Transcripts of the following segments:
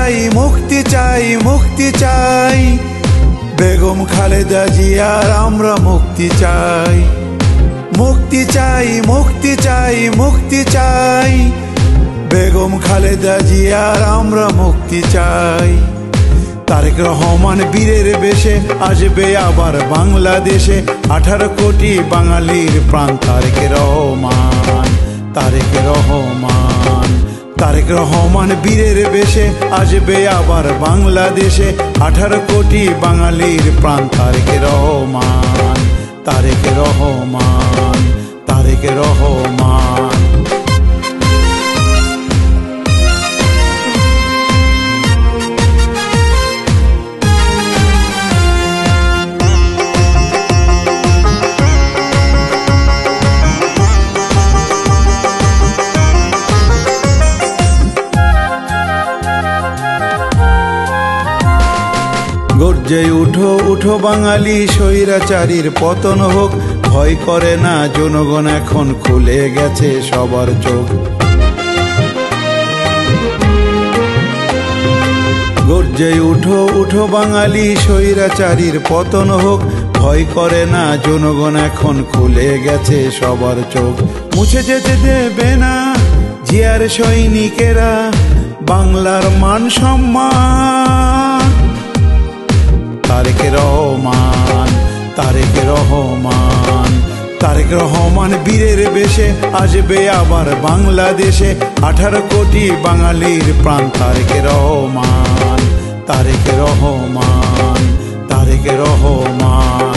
চাই, মুক্তি চাই, মুক্তি চাই, বেগম খালেদা জিয়ার আমরা মুক্তি চাই। মুক্তি চাই, মুক্তি চাই, মুক্তি চাই, বেগম খালেদা জিয়ার আমরা মুক্তি চাই। তারেক রহমান বীরের বেশে আসবে আবার বাংলাদেশে, 18 কোটি বাঙালির প্রাণ তারেক রহমান, তারেক রহমান। তারেক রহমান বীরের বেশে আসবে আবার বাংলাদেশে, 18 কোটি বাঙালির প্রাণ তারেক রহমান, তারেক রহমান, তারেক রহমান। গর্জে উঠো উঠো বাঙালি, স্বৈরাচারীর পতন হোক, ভয় করে না জনগণ, এখন খুলে গেছে সবার চোখ। গর্জে উঠো উঠো বাঙালি, স্বৈরাচারীর পতন হোক, ভয় করে না জনগণ, এখন খুলে গেছে সবার চোখ। মুছে যেতে দেবে না জিয়ার সৈনিকেরা বাংলার মান সম্মান, তারেক রহমান, তারেক রহমান। তারেক রহমান বীরের বেশে আসবে আবার বাংলাদেশে, 18 কোটি বাঙালির প্রাণ তারেক রহমান, তারেক রহমান, তারেক রহমান।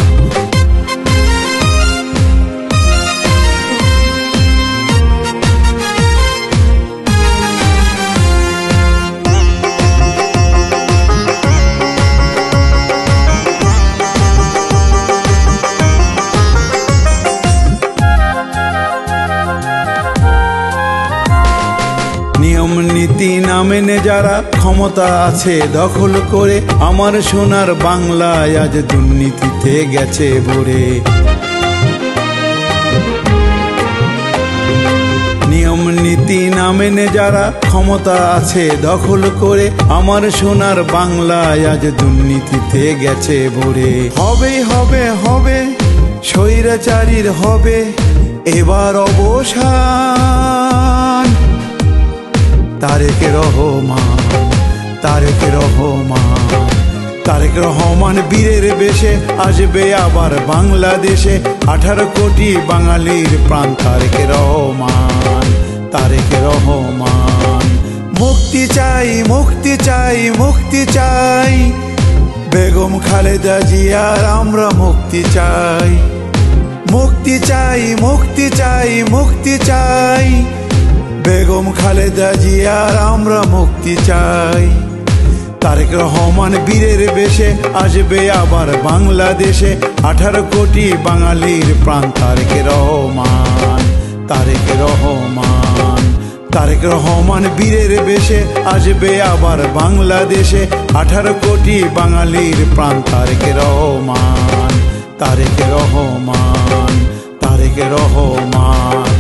নিয়ম নীতি না মেনে যারা ক্ষমতা আছে দখল করে, আমার সোনার বাংলায় আজ দুর্নীতিতে গেছে ভরে। নিয়ম নীতি না মেনে যারা ক্ষমতা আছে দখল করে, আমার সোনার বাংলায় আজ দুর্নীতিতে গেছে ভরে। হবে হবে হবে স্বৈরাচারীর হবে এবার অবসান, তারেক রহমান, তারেক রহমান। তারেক রহমান বীরের বেশে আসবে আবার বাংলাদেশে, 18 কোটি বাঙালির প্রাণ তারেক রহমান, তারেক রহমান। মুক্তি চাই, মুক্তি চাই, মুক্তি চাই, বেগম খালেদা জিয়ার আমরা মুক্তি চাই। মুক্তি চাই, মুক্তি চাই, মুক্তি চাই, বেগম খালেদা জিয়ার আমরা মুক্তি চাই। তারেক রহমান বীরের বেশে আসবে আবার বাংলাদেশে, 18 কোটি বাঙালির প্রাণ তারেক রহমান, তারেক রহমান। তারেক রহমান বীরের বেশে আসবে আবার বাংলাদেশে, 18 কোটি বাঙালির প্রাণ তারেক রহমান, তারেক রহমান, তারেক রহমান।